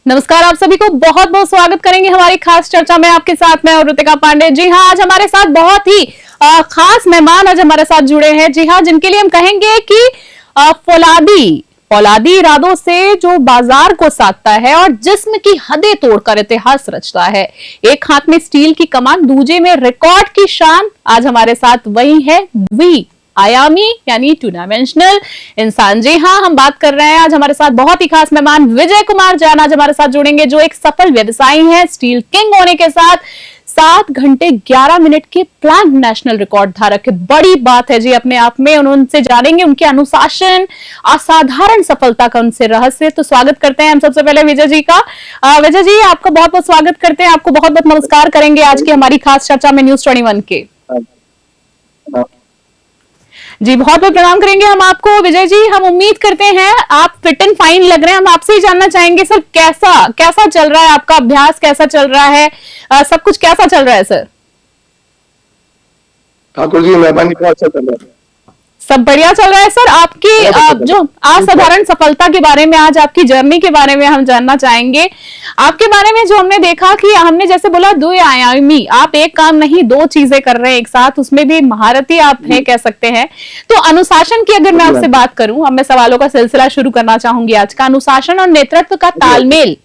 नमस्कार, आप सभी को बहुत बहुत स्वागत करेंगे हमारी खास चर्चा में। आपके साथ मैं और ऋतिका पांडे। जी हाँ, आज हमारे साथ बहुत ही खास मेहमान आज हमारे साथ जुड़े हैं। जी हाँ, जिनके लिए हम कहेंगे कि फौलादी इरादों से जो बाजार को साधता है और जिस्म की हदें तोड़कर इतिहास रचता है। एक हाथ में स्टील की कमान, दूजे में रिकॉर्ड की शान। आज हमारे साथ वही है द्वि आयामी यानी टू डायमेंशनल इंसान। जी हाँ, हम बात कर रहे हैं आज हमारे साथ बहुत ही खास मेहमान विजय कुमार जैन आज हमारे साथ जुड़ेंगे, जो एक सफल व्यवसायी हैं। स्टील किंग होने के साथ 7 घंटे 11 मिनट के प्लांक नेशनल रिकॉर्ड धारक। बड़ी बात है जी अपने आप में। उनसे जानेंगे उनके अनुशासन, असाधारण सफलता का उनसे रहस्य। तो स्वागत करते हैं हम सबसे पहले विजय जी का। विजय जी, आपका बहुत बहुत स्वागत करते हैं, आपको बहुत बहुत नमस्कार करेंगे आज की हमारी खास चर्चा में न्यूज़ 21 के। जी बहुत बहुत प्रणाम करेंगे हम आपको। विजय जी, हम उम्मीद करते हैं आप फिट एंड फाइन लग रहे हैं। हम आपसे ही जानना चाहेंगे सर, कैसा चल रहा है आपका अभ्यास, कैसा चल रहा है, सब कुछ कैसा चल रहा है सर? ठाकुर जी मेहरबानी, बहुत अच्छा चल रहा है, सब बढ़िया चल रहा है सर। आपकी जो असाधारण सफलता के बारे में, आज आपकी जर्नी के बारे में हम जानना चाहेंगे। आपके बारे में जो हमने देखा कि हमने जैसे बोला द्विआयामी, आप एक काम नहीं 2 चीजें कर रहे हैं एक साथ, उसमें भी महारथी आप हैं कह सकते हैं। तो अनुशासन की अगर मैं आपसे बात करूं, अब मैं सवालों का सिलसिला शुरू करना चाहूंगी आज का। अनुशासन और नेतृत्व का तालमेल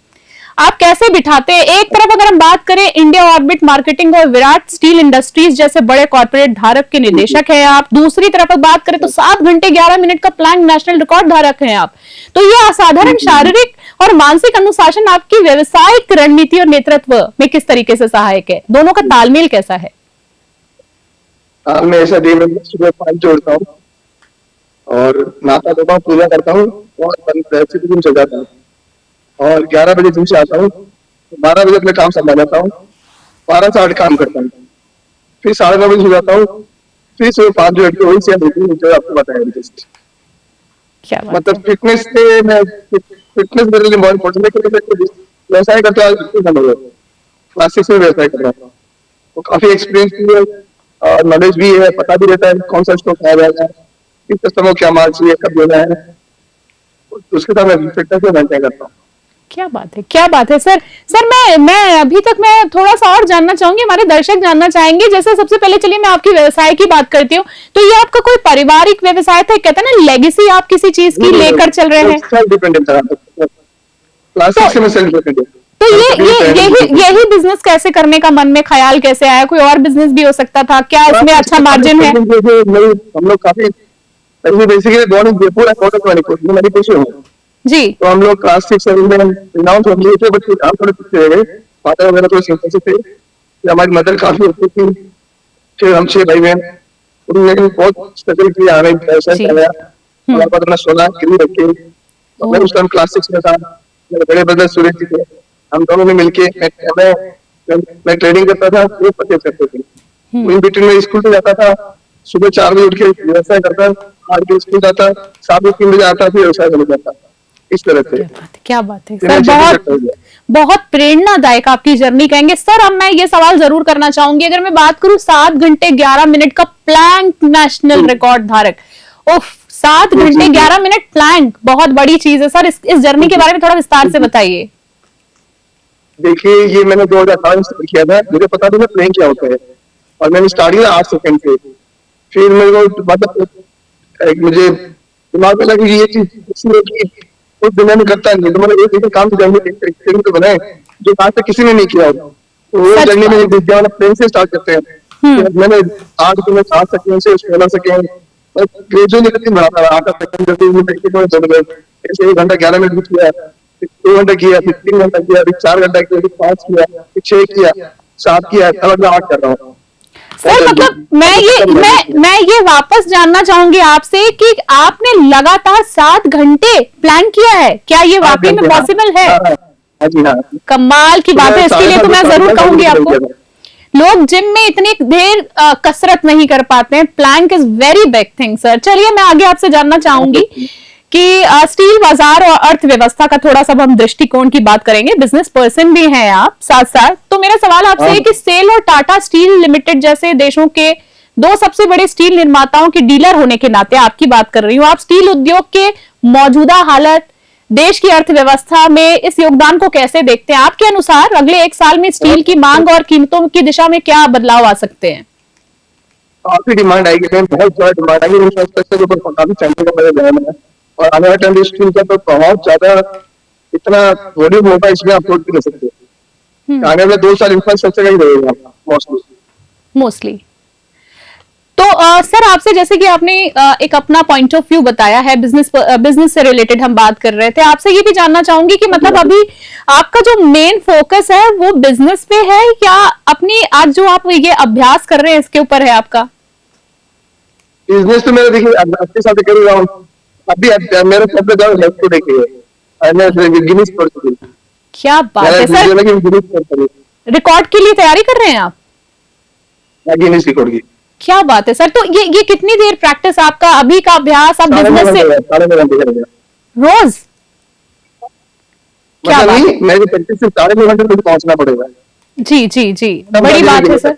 आप कैसे बिठाते हैं? एक तरफ अगर हम बात करें, इंडिया ऑर्बिट मार्केटिंग और विराट स्टील इंडस्ट्रीज जैसे बड़े कॉर्पोरेट धारक के निदेशक हैं आप। दूसरी तरफ बात करें तो 7 घंटे 11 मिनट का प्लांक नेशनल रिकॉर्ड धारक हैं आप। तो ये असाधारण शारीरिक और मानसिक अनुशासन आपकी व्यवसायिक रणनीति और नेतृत्व में किस तरीके से सहायक है? दोनों का तालमेल कैसा है? मैं ऐसा दिन में सुबह 5 जोड़ता हूँ और नहाता धोता हूँ, पूजा करता हूँ और जिम चल जाता हूँ और 11 बजे जिम से आता हूँ, 12 बजे अपने काम संभाल जाता हूँ, 12 से 8 काम करता हूँ, फिर 9:30 बजे सो जाता हूँ, फिर सुबह 5 जो वही से जो आपको बताया। क्या मतलब फिटनेस मेरे लिए बहुत इम्पोर्टेंट है, क्योंकि व्यवसाय करते हैं, क्लासिक्स में व्यवसाय कर रहा हूँ, तो काफी एक्सपीरियंस भी है और नॉलेज भी है, पता भी रहता है कौन सा स्टॉक खाया जाएगा, किस कस्टमर को क्या माल चाहिए, कब देना है, उसके साथ मैं फिटनेस में मेंटेन करता हूँ। क्या बात है सर। मैं अभी तक मैं थोड़ा सा और जानना चाहूंगी, हमारे दर्शक जानना चाहेंगे। जैसे सबसे पहले चलिए मैं आपकी व्यवसाय की बात करती हूँ। तो ये आपका कोई पारिवारिक व्यवसाय था, कहते हैं ना लेगेसी आप किसी चीज की लेकर चल रहे हैं? तो यही बिजनेस कैसे करने का मन में ख्याल कैसे आया? कोई और बिजनेस भी हो सकता था क्या? इसमें अच्छा मार्जिन है? हम लोग काफी बेसिकली मणिपुर जी, तो हम लोग क्लास 6-7 में रिनाउंस हो गए थे, बट हम थोड़े पीछे रह गए, फादर वगैरह थोड़े सिंपल से थे, हमारी मदर काफी अच्छी थी, फिर हम 6 भाई बहन, उन्होंने बहुत स्ट्रगल किया, हमें पैसा लगाया, हमारे पास अपना 16 गिरवी रखे। मैं उस टाइम क्लास 6 में था, मेरे बड़े ब्रदर सूरज जी थे, हम दोनों ने मिलके मैं ट्रेडिंग करता था, वो परचेज करते थे। इन बिटवीन में स्कूल पे जाता था, सुबह 4 बजे उठ के व्यवसाय करता, 8 बजे स्कूल जाता, 7 बजे 3 बजे आता, फिर व्यवसाय में जाता। इस तरह से क्या बात है सर, बहुत प्रेरणादायक आपकी जर्नी कहेंगे सर। अब मैं ये सवाल जरूर करना चाहूंगी, अगर मैं बात करूं 7 घंटे 11 मिनट का प्लांक नेशनल रिकॉर्ड धारक, 7 घंटे 11 मिनट प्लांक बहुत बड़ी चीज है सर। इस जर्नी के बारे में थोड़ा विस्तार से बताइए। देखिए, ये मैंने 2018 में स्टार्ट किया था, मुझे पता था प्लेइंग क्या होता है, और मैंने स्टार्ट किया 8 सेकंड से। फिर मेरे को मतलब मुझे दिमाग में लगा कि ये चीज उस दुनिया में करता नहीं, तो मैंने एक काम तो बनाए जो आज तक किसी ने नहीं किया होगा। तो वो जर्नी में विज्ञान प्लेन से स्टार्ट करते हैं। तो मैंने 8 में 7 सेकंड से 16 सेकंड ग्रेजुअली बढ़ाता रहा, 8 सेकंड ऐसे 1 घंटा 11 मिनट किया, 2 घंटा किया, फिर 3 घंटा किया, फिर 4 घंटा किया, फिर 5 किया, फिर 6 किया, 7 किया, अब 8 कर रहा हूँ सर। मतलब मैं ये वापस जानना चाहूंगी आपसे कि आपने लगातार 7 घंटे प्लान किया है, क्या ये वाकई में पॉसिबल है? कमाल की बात है, इसके लिए तो मैं जरूर कहूंगी आपको। लोग जिम में इतनी देर कसरत नहीं कर पाते हैं। Plank is very big thing sir. चलिए मैं आगे आपसे जानना चाहूंगी कि स्टील बाजार और अर्थव्यवस्था का थोड़ा सा हम दृष्टिकोण की बात करेंगे। बिजनेस पर्सन भी हैं आप साथ साथ। तो मेरा सवाल आपसे है कि सेल और टाटा स्टील लिमिटेड जैसे देशों के 2 सबसे बड़े स्टील निर्माताओं के डीलर होने के नाते आपकी बात कर रही हूँ, आप स्टील उद्योग के मौजूदा हालत, देश की अर्थव्यवस्था में इस योगदान को कैसे देखते हैं? आपके अनुसार अगले 1 साल में स्टील की मांग और कीमतों की दिशा में क्या बदलाव आ सकते हैं? काफी डिमांड आएगी, बहुत ज्यादा डिमांड आएगी, इंफ्रास्ट्रक्चर के ऊपर काफी सेंटर का मेरा ध्यान है। और आने वाले टाइम स्टील का तो बहुत ज्यादा इतना वॉल्यूम होगा, इसमें आप सोच भी नहीं सकते। आने वाले 2 साल इंफ्रास्ट्रक्चर का ही रहेगा मोस्टली। तो सर आपसे, जैसे कि आपने एक अपना पॉइंट ऑफ व्यू बताया है, बिजनेस से रिलेटेड हम बात कर रहे थे, आपसे ये भी जानना चाहूंगी कि मतलब अभी आपका जो मेन फोकस है वो बिजनेस पे है या अपनी आज जो आप ये अभ्यास कर रहे हैं इसके ऊपर है आपका? बिजनेस तो मेरा देखिए आपके साथ कर रहा हूँ अभी। मेरा सबसे ज्यादा हेल्प को देखिए गिनीज पर। क्या बात है सर, रिकॉर्ड के लिए तैयारी कर रहे हैं आप? गिनीज रिकॉर्ड की। क्या बात है सर। तो ये कितनी देर प्रैक्टिस आपका अभी का अभ्यास, आप बिजनेस से रोज? क्या बात है, मेरी प्रैक्टिस से 9.5 घंटे मुझे पहुंचना पड़ेगा। जी जी जी, बड़ी बात है सर।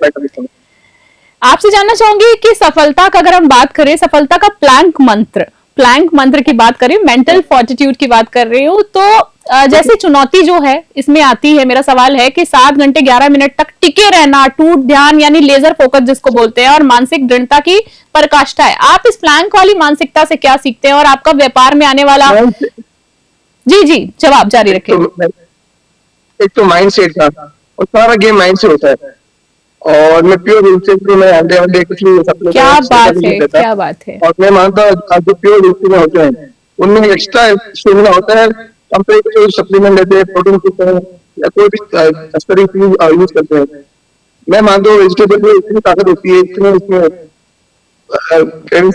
आपसे जानना चाहूंगी कि सफलता का अगर हम बात करें, सफलता का प्लैंक मंत्र की बात करें, मेंटल फॉर्टिट्यूड की बात कर रही हूँ, तो जैसे चुनौती जो है इसमें आती है, मेरा सवाल है कि 7 घंटे 11 मिनट तक टिके रहना, टूट ध्यान यानी लेजर फोकस जिसको बोलते हैं, और मानसिक दृढ़ता की पराकाष्ठा है। आप इस प्लैंक वाली मानसिकता से क्या सीखते हैं और आपका व्यापार में आने वाला? जी जी, जवाब जारी रखें। एक तो माइंड सेट था, और सारा गेम माइंड से होता है, और मैं प्योर इंस्टिंक्ट में अंडे कुछ नहीं सब। क्या बात है, क्या बात है। और मैं मानता हूँ जो प्योर इंस्टिंक्ट में होते हैं उनमें एक्स्ट्रा स्टेमिना होता है, कंपेयर टू सप्लीमेंट लेते हैं, प्रोटीन पीते हैं या कोई भी एक्सट्रा चीज यूज करते हैं। मैं मानता हूँ वेजिटेबल में इतनी ताकत होती है, इतने इसमें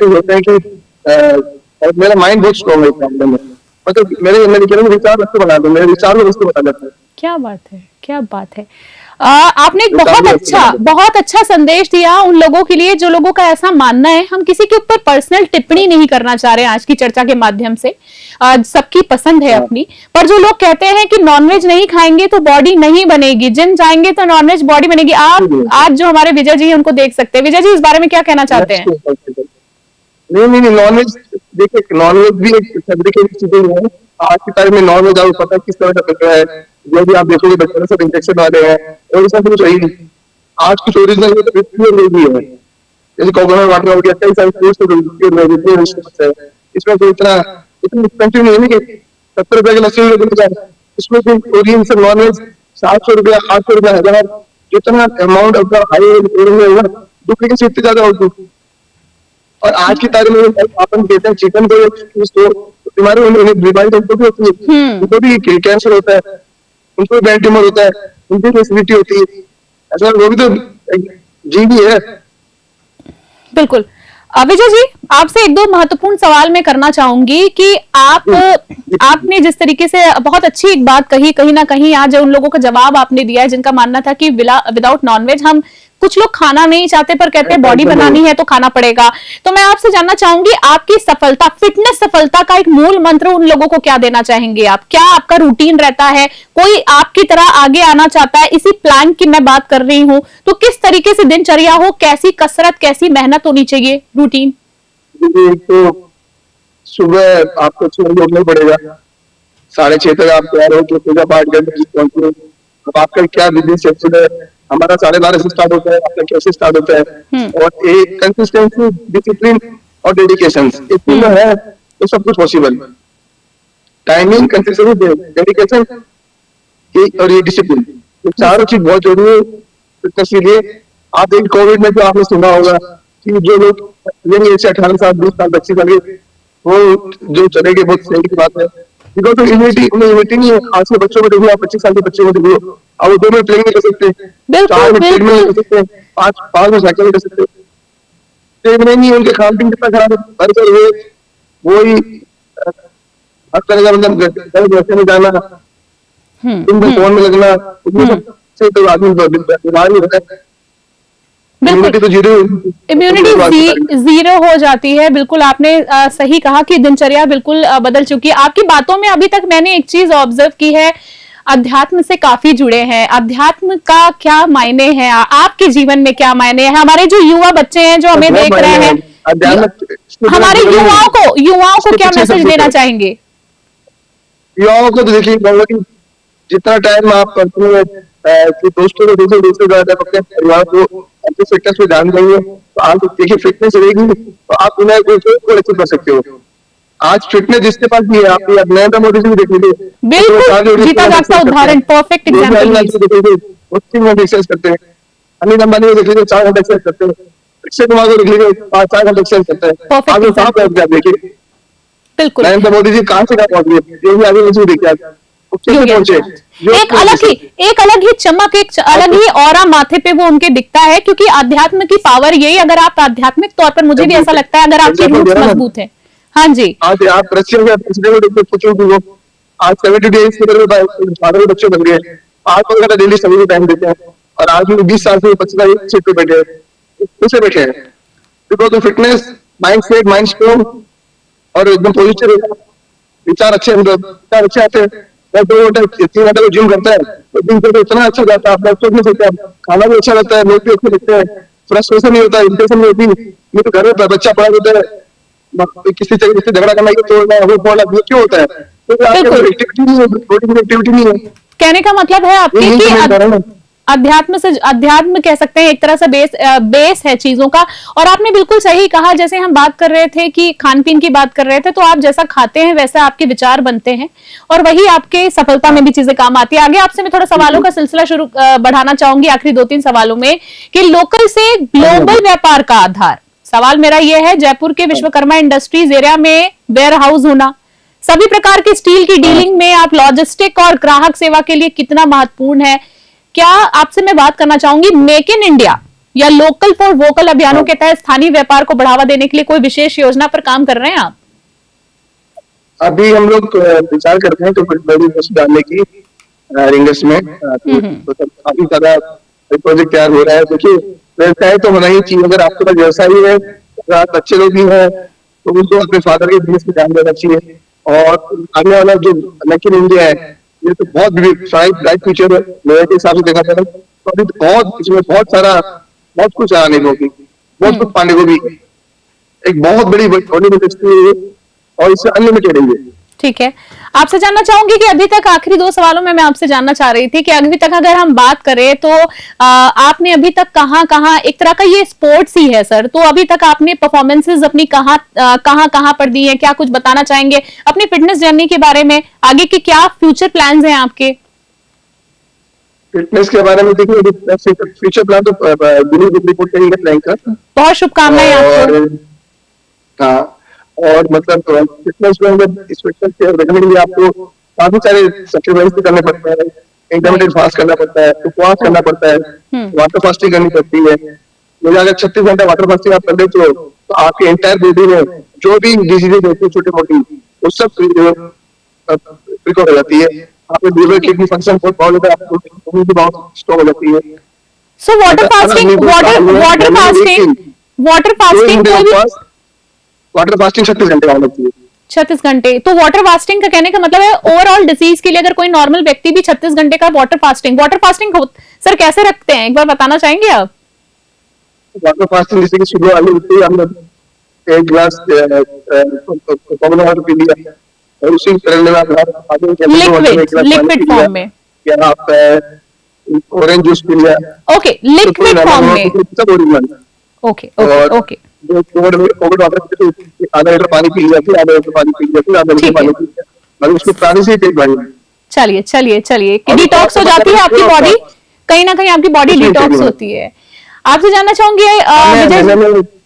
होते हैं कि और मेरा माइंड बहुत स्ट्रॉन्ग है इस मामले में। मतलब मेरे विचार वस्तु बना दो, मेरे विचार को वस्तु बता देते हैं। क्या बात है, क्या बात है। आपने एक बहुत अच्छा संदेश दिया उन लोगों के लिए जो लोगों का ऐसा मानना है, हम किसी के ऊपर पर्सनल टिप्पणी नहीं करना चाह रहे हैं आज की चर्चा के माध्यम से, सबकी पसंद है अपनी, पर जो लोग कहते हैं कि नॉनवेज नहीं खाएंगे तो बॉडी नहीं बनेगी, जिम जाएंगे तो नॉनवेज बॉडी बनेगी, आप आज जो हमारे विजय जी उनको देख सकते हैं। विजय जी, इस बारे में क्या कहना चाहते हैं? नहीं, नॉनवेज देखिए, नॉनवेज भी एक फैब्रिकेटेड चीजें है। आज की तारीख में नॉनवेज आपको पता है किस तरह का पेपर है, जो भी आप देखोगे बच्चों सब इंजेक्शन वाले हैं, और इसमें कुछ सही नहीं। आज कुछ ओरिजिनल भी है, जैसे कोकोनट वाटर हो गया, कई सारे फ्रूट्स है। इसमें कोई इतना एक्सपेंसिव नहीं है कि 70 रुपए के 80 रुपए मिल जाए। इसमें कोई ओरिजिनल से नॉनवेज 700 रुपया 800 रुपया 1000, जितना अमाउंट अपना हाई होगा डुप्लीकेट इतनी ज्यादा होगी। और आज की तारीख में अपन कहते हैं चिकन को बीमारी उनको भी होती है, उनको भी कैंसर होता है, उनको भी ब्रेन ट्यूमर होता है, उनको भी एसिडिटी होती है। ऐसा वो भी तो जीवी है। बिल्कुल। विजय जी, आपसे 1-2 महत्वपूर्ण सवाल मैं करना चाहूंगी कि आपने जिस तरीके से बहुत अच्छी एक बात कही, कहीं ना कहीं आज उन लोगों का जवाब आपने दिया है जिनका मानना था कि विदाउट नॉनवेज हम कुछ लोग खाना नहीं चाहते, पर कहते हैं बॉडी बनानी है तो खाना पड़ेगा। तो मैं आपसे जानना चाहूंगी, आपकी सफलता, फिटनेस सफलता का एक मूल मंत्र उन लोगों को क्या देना चाहेंगे आप? क्या आपका रूटीन रहता है? कोई आपकी तरह आगे आना चाहता है, इसी प्लान की मैं बात कर रही हूँ, तो किस तरीके से दिनचर्या हो, कैसी कसरत, कैसी मेहनत होनी चाहिए, रूटीन? तो सुबह आपको 6 बजे उठना पड़ेगा, 6:30 तक आप तैयार हो के पूजा पाठ करके अब आपका क्या बिजनेस शेड्यूल है। हमारा 12:30 से स्टार्ट होता है, आपका कैसे स्टार्ट होता है, और एक कंसिस्टेंसी, डिसिप्लिन और डेडिकेशन, तीनों है तो सब कुछ पॉसिबल। टाइमिंग, कंसिस्टेंसी, डेडिकेशन और ये डिसिप्लिन, ये चारों चीज बहुत जरूरी है फिटनेस के लिए। आप एक कोविड में जो आपने सुना होगा कि जो लोग 18 साल 20 साल 25 साल के वो जो चले गए, बहुत सही की बात है। बिकॉज इम्यूनिटी नहीं है। आज के बच्चों को देखो, आप 25 साल के बच्चे को देखो, अब वो 2 मिनट प्लेइंग नहीं कर सकते, 4 मिनट ट्रेड में नहीं कर सकते, 5 मिनट साइकिल नहीं कर सकते। ट्रेड में नहीं, उनके खान पीन कितना खराब है, बर्गर है, वही हर तरह का मतलब घर में जाना, उनके फोन में लगना, उससे तो आदमी बीमार ही होता है। इम्यूनिटी जीरो हो जाती है। बिल्कुल आपने सही कहा कि दिनचर्या बिल्कुल बदल चुकी है। आपकी बातों में अभी तक मैंने एक चीज ऑब्जर्व की है, अध्यात्म से काफी जुड़े हैं। अध्यात्म का क्या मायने हैं आपके जीवन में, क्या मायने हैं? हमारे जो युवा बच्चे हैं जो हमें देख रहे हैं, हमारे युवाओं को क्या मैसेज देना चाहेंगे? युवाओं को तो देखिए बहुत ही जितना टाइम आप अपने कि दोस्तों को दूसरे ज्यादा अपने परिवार को अपने फिटनेस पे ध्यान देंगे तो आप देखिए फिटनेस रहेगी तो आप दुनिया को अचीव कर सकते हो। आज फिटनेस जिसके पास भी है, आप नरेंद्र मोदी जी भी देख लीजिए, बिल्कुल जीता जागता उदाहरण, परफेक्ट एग्जाम्पल। घंटे एक्सरसाइज करते हैं। अनिल अंबानी को देख लीजिए 4 घंटे एक्सरसाइज करते हैं। अक्षय कुमार को देख लीजिए 4 घंटे एक्सरसाइज करते हैं। Perfect आप कहाँ example। पहुंच गए, आप देखिए बिल्कुल नरेंद्र मोदी जी कहाँ से कहाँ पहुंच गए, ये भी आगे नीचे देखिए आप उससे योगी पहुंचे। आदित्यनाथ। एक अलग ही चमक, एक अलग ही ऑरा माथे पे वो उनके दिखता है, क्योंकि अध्यात्म की पावर यही, अगर आप आध्यात्मिक तौर पर, मुझे भी ऐसा लगता है, अगर आपकी रूट्स मजबूत है। हाँ जी, आज आप रशिया के प्रेसिडेंट को पूछो कि वो आज 70 डेज के फादर बच्चे बन गए, 8 घंटा डेली सभी को टाइम देते हैं और आज भी 20 साल से 25 साल सीट पे बैठे हैं, कैसे बैठे हैं? Because of fitness, mind set, mind strong और एकदम पॉजिटिव विचार अच्छे, विचार अच्छे आते हैं। 3 घंटे को जिम करता है तो दिन को इतना अच्छा जाता है, आप सोच नहीं सकते, खाना भी अच्छा लगता है, लोग भी अच्छे लगते हैं, फ्रस्ट्रेशन नहीं होता, इरिटेशन नहीं होती। ये तो घर में बच्चा पड़ा होता है, किसी जगह से झगड़ा करना, ये तोड़ना, वो बोला, ये क्यों होता है? तो एक्टिविटी नहीं है, बॉडी एक्टिविटी नहीं है। कहने का मतलब है आपके यही तो मैं कह रहा हूं। अध्यात्म कह सकते हैं एक तरह से बेस है चीजों का। और आपने बिल्कुल सही कहा, जैसे हम बात कर रहे थे कि खान पीन की बात कर रहे थे, तो आप जैसा खाते हैं वैसा आपके विचार बनते हैं और वही आपके सफलता में भी चीजें काम आती है। आगे आपसे मैं थोड़ा सवालों का सिलसिला बढ़ाना चाहूंगी आखिरी 2-3 सवालों में, कि लोकल से ग्लोबल व्यापार का आधार। सवाल मेरा यह है, जयपुर के विश्वकर्मा इंडस्ट्रीज एरिया में वेयर हाउस होना, सभी प्रकार की स्टील की डीलिंग में आप लॉजिस्टिक और ग्राहक सेवा के लिए कितना महत्वपूर्ण है? क्या आपसे मैं बात करना चाहूंगी, मेक इन इंडिया या लोकल फॉर वोकल अभियानों के तहत स्थानीय व्यापार को बढ़ावा देने के लिए कोई विशेष योजना पर काम कर रहे हैं आप? अभी हम लोग विचार करते हैं तो बड़ी डालने की रिंगर्स में, तो काफी ज्यादा प्रोजेक्ट तैयार हो रहा है। देखिए व्यवसाय तो होना ही चाहिए, अगर आपके पास व्यवसाय ही है, अगर आप अच्छे लोग भी हैं तो उनको अपने फादर के बिजनेस में ध्यान देना चाहिए। और आने वाला जो मेक इन इंडिया है, ये तो बहुत ब्राइट फ्यूचर है मेरे हिसाब से देखा जाए तो। अभी बहुत इसमें बहुत कुछ आने को भी, बहुत कुछ पाने को भी, एक बहुत बड़ी इंडस्ट्री है और इससे अनलिमिटेड है ये। ठीक है, आपसे जानना चाहूंगी कि अभी तक आखिरी 2 सवालों में मैं आपसे जानना चाह रही थी कि अभी तक अगर हम बात करें तो आपने अभी तक कहाँ एक तरह का ये स्पोर्ट्स ही है सर, तो अभी तक आपने परफॉर्मेंसेस अपनी कहाँ पर दी है? क्या कुछ बताना चाहेंगे अपनी फिटनेस जर्नी के बारे में? आगे के क्या फ्यूचर प्लान्स हैं आपके फिटनेस के बारे में? देखिए फ्यूचर प्लान तो रिपोर्ट करेंगे प्लान का। बहुत शुभकामनाएं आपको। हाँ, और मतलब फिटनेस में इस फिटनेस के रखने के लिए आपको काफी सारे सैक्रिफाइस भी करने पड़ते हैं। इंटरमीडिएट फास्ट करना पड़ता है, उपवास करना पड़ता है, वाटर फास्टिंग करनी पड़ती है। मुझे अगर 36 घंटे वाटर फास्टिंग आप कर लेते हो तो आपकी एंटायर बॉडी में जो भी डिजीजेज होती है छोटी मोटी, वो सब रिकवर हो जाती है। आपके लीवर किडनी फंक्शन बहुत होता है, आपको बहुत स्ट्रॉन्ग हो जाती है। सो वाटर फास्टिंग 36 घंटे होना चाहिए। 36 घंटे, तो वाटर फास्टिंग का कहने का मतलब है ओवरऑल डिसीज के लिए अगर कोई नॉर्मल व्यक्ति भी 36 घंटे का वाटर फास्टिंग सर कैसे रखते हैं, एक बार बताना चाहेंगे आप? वाटर फास्टिंग जैसे कि सुबह आलू उठते ही हमने 1 गिलास कॉमन वाटर पी लिया और उसी करने में लिक्विड फॉर्म में, या आप ऑरेंज जूस पी लिया। ओके, लिक्विड फॉर्म में, सब original. Okay okay. Covid water आधा लीटर पानी पी लिया, फिर आधा लीटर पानी पी लिया, फिर आधा लीटर पानी पी लिया, मतलब उसको पानी से ही पेट भर लिया। चलिए कि डिटॉक्स हो जाती है आपकी बॉडी, कहीं ना कहीं आपकी बॉडी डिटॉक्स होती है। आपसे जानना चाहूंगी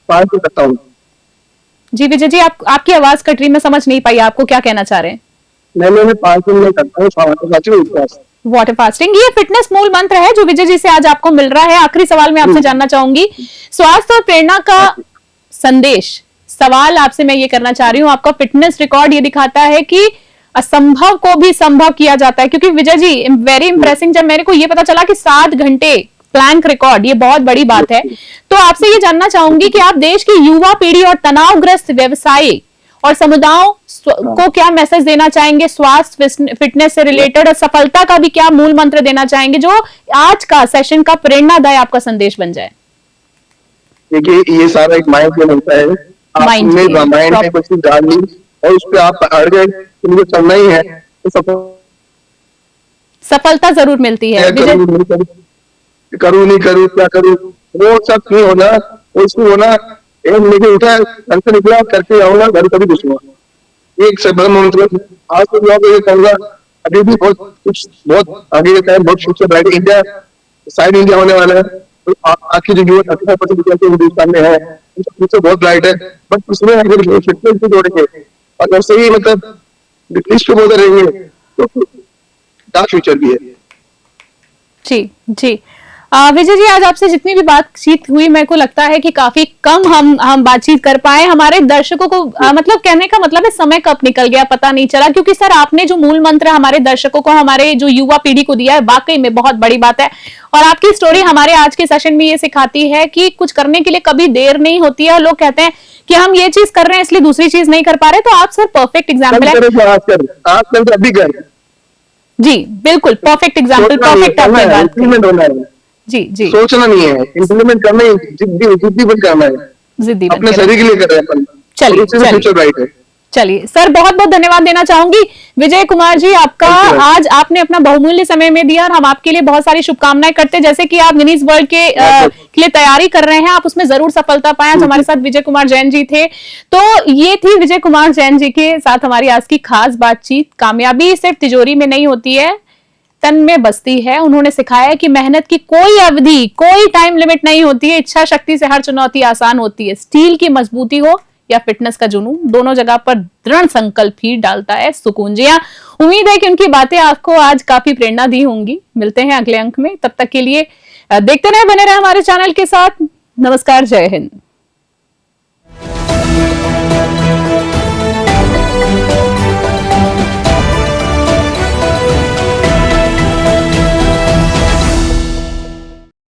करता हूँ जी विजय जी, आपकी आवाज कट रही, मैं समझ नहीं पाई आपको क्या कहना चाह रहे हैं। मैं 5 दिन में करता हूँ वाटर फास्टिंग। ये फिटनेस मूल मंत्र है जो विजय जी से आज आपको मिल रहा है। आखिरी सवाल मैं आपसे जानना चाहूंगी, स्वास्थ्य और प्रेरणा का संदेश। सवाल आपसे मैं ये करना चाह रही हूँ, आपका फिटनेस रिकॉर्ड ये दिखाता है कि असंभव को भी संभव किया जाता है, क्योंकि विजय जी वेरी इंप्रेसिंग, जब मेरे को ये पता चला कि 7 घंटे प्लैंक रिकॉर्ड, ये बहुत बड़ी बात है। तो आपसे ये जानना चाहूंगी कि आप देश की युवा पीढ़ी और तनावग्रस्त व्यवसायी और समुदायों को क्या मैसेज देना चाहेंगे स्वास्थ्य फिटनेस से रिलेटेड, और सफलता का भी क्या मूल मंत्र देना चाहेंगे जो आज का सेशन का प्रेरणादायक आपका संदेश बन जाए? देखिए ये सारा एक माइंड गेम होता है, आपने माइंड में कुछ डाल ली और उस पर आप अड़ गए, मुझे चलना ही है तो सफलता जरूर मिलती है विजय। करूँ नहीं करूँ, क्या करूँ, वो सब नहीं होना, उसको होना एक लेके उठा, घर से निकला, करके आऊंगा, घर कभी घुसूंगा। एक से बड़ा मतलब आज तो ब्लॉग ये करूंगा, अभी भी बहुत कुछ, बहुत आगे का टाइम, बहुत future bright India, side India होने वाला है। तो आज की जो युवा 35% विद्यार्थी हिंदुस्तान में है, उनका फ्यूचर बहुत ब्राइट है। बट उसमें अगर फिटनेस को जोड़ेंगे और वैसे ही मतलब फिटनेस को बोलते रहेंगे तो क्या फ्यूचर भी है। जी जी। विजय जी, आज आपसे जितनी भी बातचीत हुई मेरे को लगता है कि काफी कम हम बातचीत कर पाए। हमारे दर्शकों को मतलब कहने का मतलब है समय कब निकल गया पता नहीं चला, क्योंकि सर आपने जो मूल मंत्र हमारे दर्शकों को, हमारे जो युवा पीढ़ी को दिया है, वाकई में बहुत बड़ी बात है। और आपकी स्टोरी हमारे आज के सेशन में ये सिखाती है कि कुछ करने के लिए कभी देर नहीं होती है। लोग कहते हैं कि हम ये चीज कर रहे हैं इसलिए दूसरी चीज नहीं कर पा रहे, तो आप सर परफेक्ट एग्जाम्पल है। जी बिल्कुल, परफेक्ट एग्जाम्पल, परफेक्ट आपने बात की। जी जी, सोचना नहीं है, इम्प्लीमेंट करना ही, जिद्दी बन करना है, जिद्दी बन अपने शरीर के लिए कर रहे हैं अपन। चलिए फ्यूचर ब्राइट है। चलिए सर, बहुत बहुत धन्यवाद देना चाहूंगी विजय कुमार जी आपका। आज आपने अपना बहुमूल्य समय में दिया और हम आपके लिए बहुत सारी शुभकामनाएं करते हैं। जैसे कि आप गिनीज वर्ल्ड के लिए तैयारी कर रहे हैं, आप उसमें जरूर सफलता पाए। आज हमारे साथ विजय कुमार जैन जी थे। तो ये थी विजय कुमार जैन जी के साथ हमारी आज की खास बातचीत। कामयाबी सिर्फ तिजोरी में नहीं होती है, तन में बसती है। उन्होंने सिखाया कि मेहनत की कोई अवधि, कोई टाइम लिमिट नहीं होती है। इच्छा शक्ति से हर चुनौती आसान होती है। स्टील की मजबूती हो या फिटनेस का जुनून, दोनों जगह पर दृढ़ संकल्प ही डालता है सुकून। जी हाँ, उम्मीद है कि उनकी बातें आपको आज काफी प्रेरणा दी होंगी। मिलते हैं अगले अंक में, तब तक के लिए देखते रहे, बने रहे हमारे चैनल के साथ। नमस्कार, जय हिंद।